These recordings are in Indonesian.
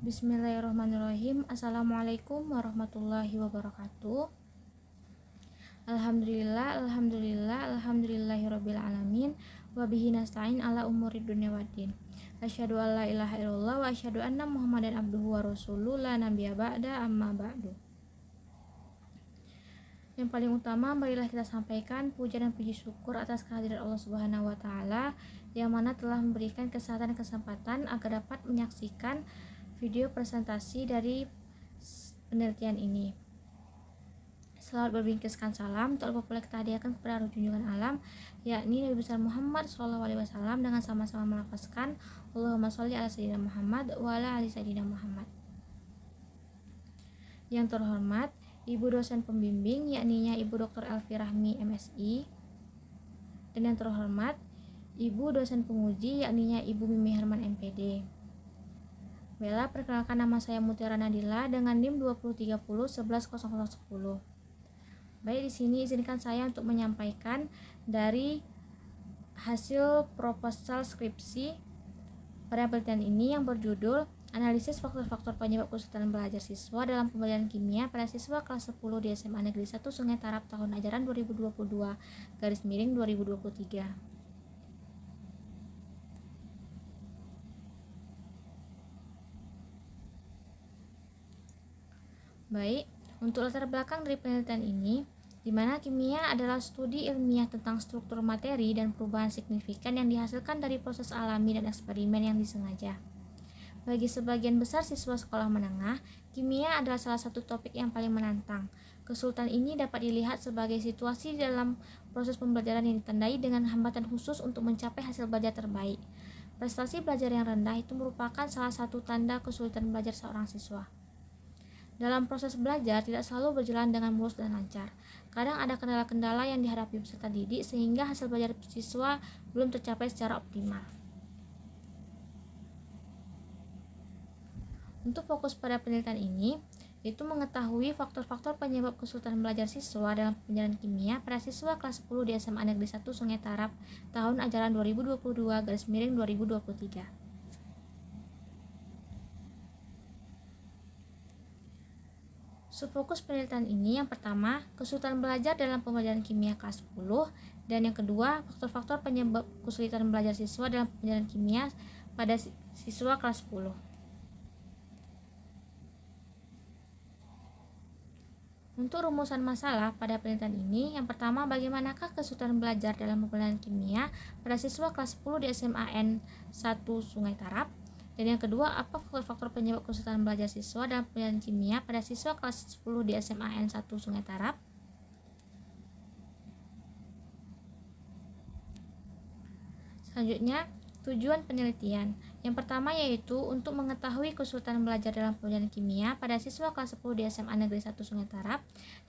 Bismillahirrahmanirrahim. Assalamualaikum warahmatullahi wabarakatuh. Alhamdulillahirabbil alamin wa bihi nasta'in ala umurid dunya waddin. Asyhadu an la ilaha illallah wa asyhadu anna Muhammadan abduhu wa rasuluh la nabiyya ba'da amma ba'du. Yang paling utama, marilah kita sampaikan puja dan puji syukur atas kehadiran Allah Subhanahu wa taala yang mana telah memberikan kesempatan agar dapat menyaksikan video presentasi dari penelitian ini. Selamat berbingkiskan salam terpopuler kita hadiahkan kepada junjungan alam, yakni Nabi besar Muhammad SAW, dengan sama-sama melafazkan Allahumma sholli ala sayyidina Muhammad wa ala ali sayyidina Muhammad. Yang terhormat Ibu dosen pembimbing, yakninya Ibu Dr. Elvi Rahmi MSI, dan yang terhormat Ibu dosen penguji, yakninya Ibu Mimi Herman MPD. Bella, perkenalkan, nama saya Mutiara Nadila dengan NIM 2030110010. Baik, di sini izinkan saya untuk menyampaikan dari hasil proposal skripsi pada penelitian ini yang berjudul Analisis Faktor-Faktor Penyebab Kesulitan Belajar Siswa dalam Pembelajaran Kimia pada Siswa kelas 10 di SMA Negeri 1 Sungai Tarap tahun ajaran 2022/2023. Baik, untuk latar belakang dari penelitian ini, di mana kimia adalah studi ilmiah tentang struktur materi dan perubahan signifikan yang dihasilkan dari proses alami dan eksperimen yang disengaja. Bagi sebagian besar siswa sekolah menengah, kimia adalah salah satu topik yang paling menantang. Kesulitan ini dapat dilihat sebagai situasi dalam proses pembelajaran yang ditandai dengan hambatan khusus untuk mencapai hasil belajar terbaik. Prestasi belajar yang rendah itu merupakan salah satu tanda kesulitan belajar seorang siswa. Dalam proses belajar tidak selalu berjalan dengan mulus dan lancar. Kadang ada kendala-kendala yang dihadapi peserta didik sehingga hasil belajar siswa belum tercapai secara optimal. Untuk fokus pada penelitian ini, yaitu mengetahui faktor-faktor penyebab kesulitan belajar siswa dalam pembelajaran kimia pada siswa kelas 10 di SMA Negeri 1 Sungai Tarap tahun ajaran 2022/2023. Subfokus penelitian ini yang pertama, kesulitan belajar dalam pembelajaran kimia kelas 10, dan yang kedua, faktor-faktor penyebab kesulitan belajar siswa dalam pembelajaran kimia pada siswa kelas 10. Untuk rumusan masalah pada penelitian ini, yang pertama, bagaimanakah kesulitan belajar dalam pembelajaran kimia pada siswa kelas 10 di SMA N1 Sungai Tarap? Dan yang kedua, apa faktor-faktor penyebab kesulitan belajar siswa dalam pembelajaran kimia pada siswa kelas 10 di SMA N1 Sungai Tarap? Selanjutnya, tujuan penelitian. Yang pertama yaitu untuk mengetahui kesulitan belajar dalam pembelajaran kimia pada siswa kelas 10 di SMA Negeri 1 Sungai Tarap.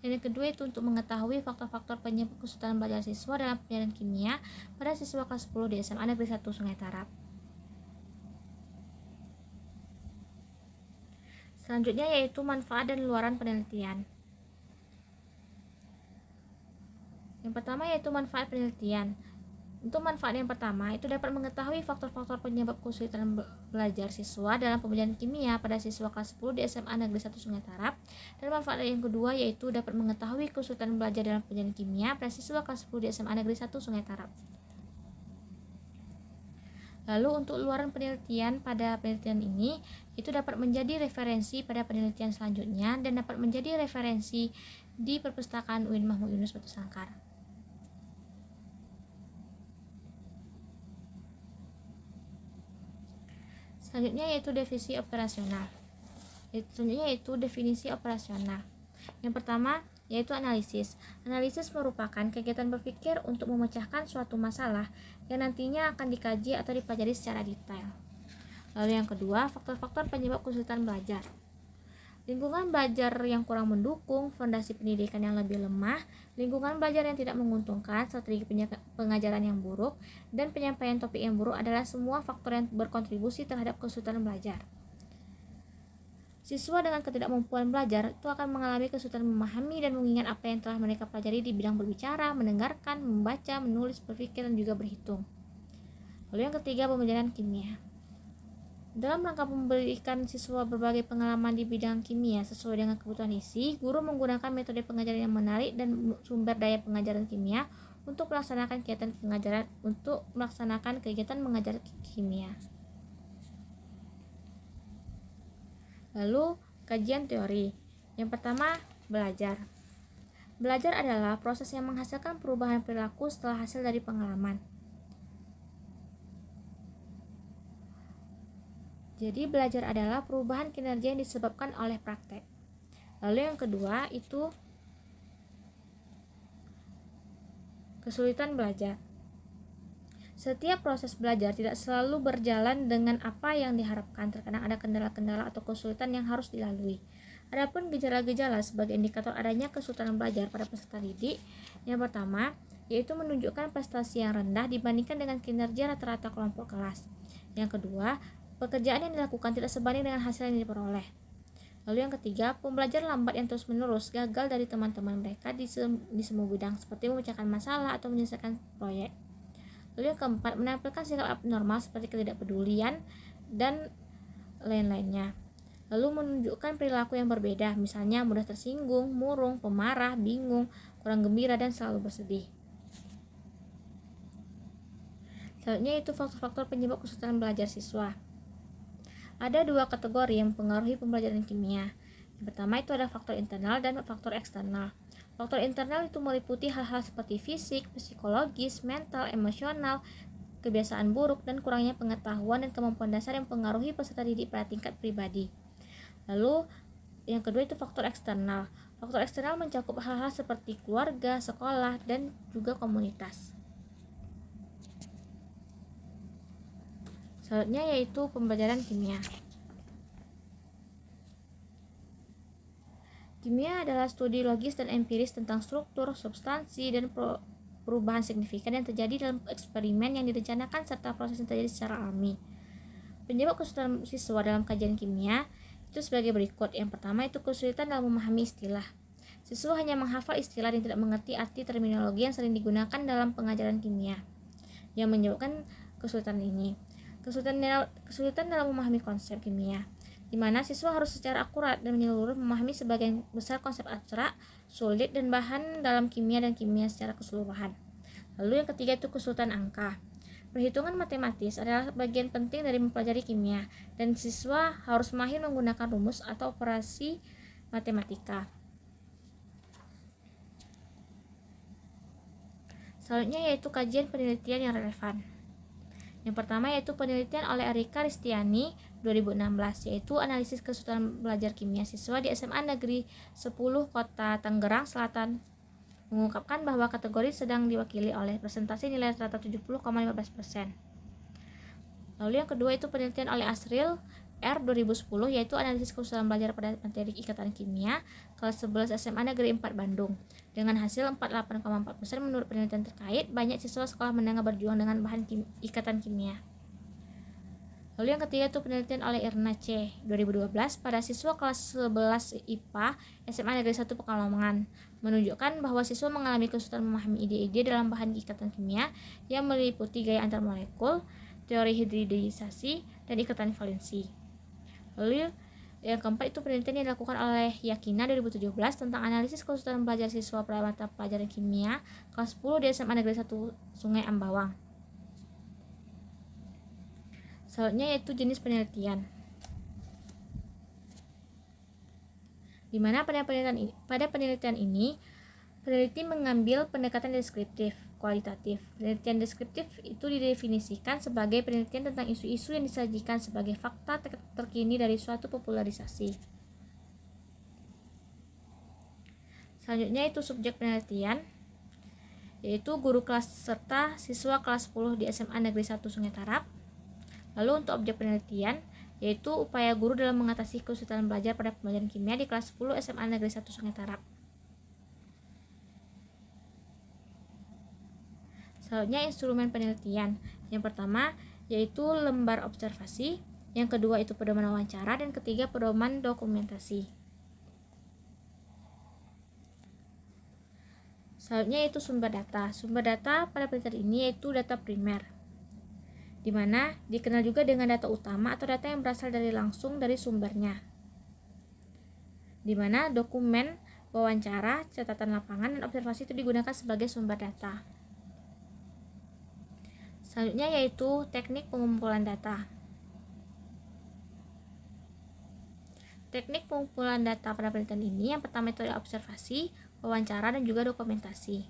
Dan yang kedua itu untuk mengetahui faktor-faktor penyebab kesulitan belajar siswa dalam pembelajaran kimia pada siswa kelas 10 di SMA Negeri 1 Sungai Tarap. Selanjutnya yaitu manfaat dan luaran penelitian. Yang pertama yaitu manfaat penelitian. Untuk manfaat yang pertama itu dapat mengetahui faktor-faktor penyebab kesulitan belajar siswa dalam pembelajaran kimia pada siswa kelas 10 di SMA Negeri 1 Sungai Tarap. Dan manfaat yang kedua yaitu dapat mengetahui kesulitan belajar dalam pembelajaran kimia pada siswa kelas 10 di SMA Negeri 1 Sungai Tarap. Lalu untuk luaran penelitian pada penelitian ini itu dapat menjadi referensi pada penelitian selanjutnya dan dapat menjadi referensi di perpustakaan UIN Mahmud Yunus Batu Sangkar. Selanjutnya yaitu definisi operasional. Yang pertama yaitu analisis. Analisis merupakan kegiatan berpikir untuk memecahkan suatu masalah yang nantinya akan dikaji atau dipelajari secara detail. Lalu yang kedua, faktor-faktor penyebab kesulitan belajar. Lingkungan belajar yang kurang mendukung, fondasi pendidikan yang lebih lemah, lingkungan belajar yang tidak menguntungkan, strategi pengajaran yang buruk, dan penyampaian topik yang buruk adalah semua faktor yang berkontribusi terhadap kesulitan belajar. Siswa dengan ketidakmampuan belajar itu akan mengalami kesulitan memahami dan mengingat apa yang telah mereka pelajari di bidang berbicara, mendengarkan, membaca, menulis, berpikir, dan juga berhitung. Lalu yang ketiga, pembelajaran kimia. Dalam rangka memberikan siswa berbagai pengalaman di bidang kimia sesuai dengan kebutuhan isi, guru menggunakan metode pengajaran yang menarik dan sumber daya pengajaran kimia untuk melaksanakan kegiatan mengajar kimia. Lalu, kajian teori. Yang pertama, belajar. Belajar adalah proses yang menghasilkan perubahan perilaku setelah hasil dari pengalaman. Jadi belajar adalah perubahan kinerja yang disebabkan oleh praktek. Lalu yang kedua itu kesulitan belajar. Setiap proses belajar tidak selalu berjalan dengan apa yang diharapkan. Terkadang ada kendala-kendala atau kesulitan yang harus dilalui. Adapun gejala-gejala sebagai indikator adanya kesulitan belajar pada peserta didik, yang pertama yaitu menunjukkan prestasi yang rendah dibandingkan dengan kinerja rata-rata kelompok kelas. Yang kedua, pekerjaan yang dilakukan tidak sebanding dengan hasil yang diperoleh. Lalu yang ketiga, pembelajaran lambat yang terus-menerus gagal dari teman-teman mereka di semua bidang seperti memecahkan masalah atau menyelesaikan proyek. Lalu yang keempat, menampilkan sikap abnormal seperti ketidakpedulian dan lain-lainnya. Lalu menunjukkan perilaku yang berbeda, misalnya mudah tersinggung, murung, pemarah, bingung, kurang gembira, dan selalu bersedih. Selanjutnya itu faktor-faktor penyebab kesulitan belajar siswa. Ada dua kategori yang mempengaruhi pembelajaran kimia. Yang pertama itu ada faktor internal dan faktor eksternal. Faktor internal itu meliputi hal-hal seperti fisik, psikologis, mental, emosional, kebiasaan buruk, dan kurangnya pengetahuan dan kemampuan dasar yang mempengaruhi peserta didik pada tingkat pribadi. Lalu yang kedua itu faktor eksternal. Faktor eksternal mencakup hal-hal seperti keluarga, sekolah, dan juga komunitas. Selanjutnya yaitu pembelajaran kimia. Kimia adalah studi logis dan empiris tentang struktur, substansi, dan perubahan signifikan yang terjadi dalam eksperimen yang direncanakan serta proses yang terjadi secara alami. Penyebab kesulitan siswa dalam kajian kimia itu sebagai berikut. Yang pertama itu kesulitan dalam memahami istilah. Siswa hanya menghafal istilah dan tidak mengerti arti terminologi yang sering digunakan dalam pengajaran kimia, yang menyebabkan kesulitan ini. Kesulitan dalam memahami konsep kimia, di mana siswa harus secara akurat dan menyeluruh memahami sebagian besar konsep abstrak, sulit, dan bahan dalam kimia dan kimia secara keseluruhan. Lalu yang ketiga itu kesulitan angka. Perhitungan matematis adalah bagian penting dari mempelajari kimia, dan siswa harus mahir menggunakan rumus atau operasi matematika. Selanjutnya yaitu kajian penelitian yang relevan. Yang pertama yaitu penelitian oleh Erika Ristiani 2016, yaitu analisis kesulitan belajar kimia siswa di SMA Negeri 10 Kota Tangerang Selatan, mengungkapkan bahwa kategori sedang diwakili oleh presentasi nilai rata 70,15%. Lalu yang kedua itu penelitian oleh Asril R 2010, yaitu analisis kesulitan belajar pada materi ikatan kimia kelas 11 SMA Negeri 4 Bandung. Dengan hasil 48,4% menurut penelitian terkait, banyak siswa sekolah menengah berjuang dengan bahan ikatan kimia. Lalu yang ketiga itu penelitian oleh Irna C 2012 pada siswa kelas 11 IPA SMA Negeri 1 Pekalongan, menunjukkan bahwa siswa mengalami kesulitan memahami ide-ide dalam bahan ikatan kimia yang meliputi gaya antar molekul, teori hibridisasi, dan ikatan valensi. Lalu yang keempat itu penelitian yang dilakukan oleh Yakina 2017 tentang analisis kesulitan belajar siswa pada mata pelajaran kimia kelas 10 di SMA Negeri 1 Sungai Ambawang. Selanjutnya yaitu jenis penelitian, di mana pada penelitian ini peneliti mengambil pendekatan deskriptif, kualitatif. Penelitian deskriptif itu didefinisikan sebagai penelitian tentang isu-isu yang disajikan sebagai fakta terkini dari suatu popularisasi. Selanjutnya itu subjek penelitian, yaitu guru kelas serta siswa kelas 10 di SMA Negeri 1 Sungai Tarap. Lalu untuk objek penelitian, yaitu upaya guru dalam mengatasi kesulitan belajar pada pembelajaran kimia di kelas 10 SMA Negeri 1 Sungai Tarap. Selanjutnya instrumen penelitian. Yang pertama yaitu lembar observasi, yang kedua itu pedoman wawancara, dan ketiga pedoman dokumentasi. Selanjutnya yaitu sumber data. Sumber data pada penelitian ini yaitu data primer. di mana dikenal juga dengan data utama atau data yang berasal langsung dari sumbernya, di mana dokumen, wawancara, catatan lapangan, dan observasi itu digunakan sebagai sumber data. Selanjutnya yaitu teknik pengumpulan data. Teknik pengumpulan data pada penelitian ini yang pertama itu adalah observasi, wawancara, dan juga dokumentasi.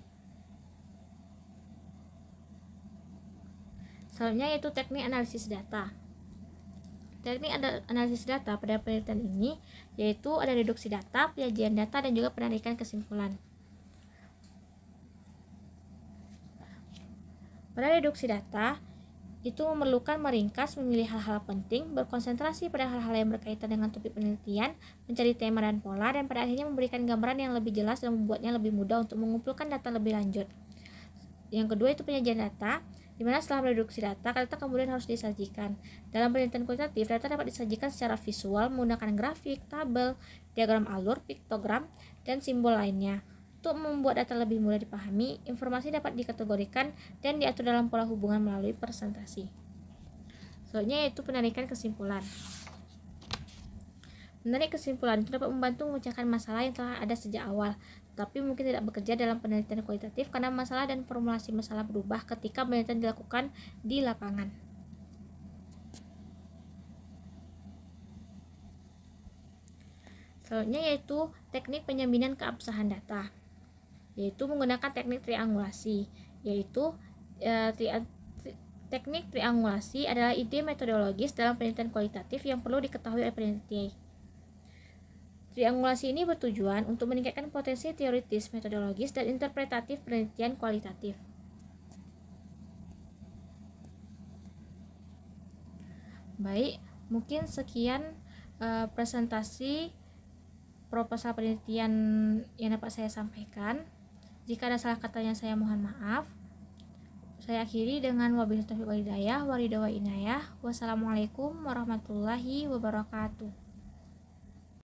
Selanjutnya yaitu teknik analisis data. Teknik analisis data pada penelitian ini yaitu ada reduksi data, penyajian data, dan juga penarikan kesimpulan. Pada reduksi data, itu memerlukan meringkas, memilih hal-hal penting, berkonsentrasi pada hal-hal yang berkaitan dengan topik penelitian, mencari tema dan pola, dan pada akhirnya memberikan gambaran yang lebih jelas dan membuatnya lebih mudah untuk mengumpulkan data lebih lanjut. Yang kedua itu penyajian data, di mana setelah mereduksi data kemudian harus disajikan. Dalam penelitian kualitatif, data dapat disajikan secara visual menggunakan grafik, tabel, diagram alur, piktogram, dan simbol lainnya. Untuk membuat data lebih mudah dipahami, informasi dapat dikategorikan dan diatur dalam pola hubungan melalui presentasi. Selanjutnya yaitu penarikan kesimpulan. Menarik kesimpulan itu dapat membantu memecahkan masalah yang telah ada sejak awal, tapi mungkin tidak bekerja dalam penelitian kualitatif karena masalah dan formulasi masalah berubah ketika penelitian dilakukan di lapangan. Selanjutnya yaitu teknik penjaminan keabsahan data, yaitu menggunakan teknik triangulasi. Teknik triangulasi adalah ide metodologis dalam penelitian kualitatif yang perlu diketahui oleh peneliti. Triangulasi ini bertujuan untuk meningkatkan potensi teoritis, metodologis, dan interpretatif penelitian kualitatif. Baik, mungkin sekian presentasi proposal penelitian yang dapat saya sampaikan. Jika ada salah katanya saya mohon maaf. Saya akhiri dengan wabillahi taufiq wal hidayah, waridha wa inayah. Wassalamualaikum warahmatullahi wabarakatuh.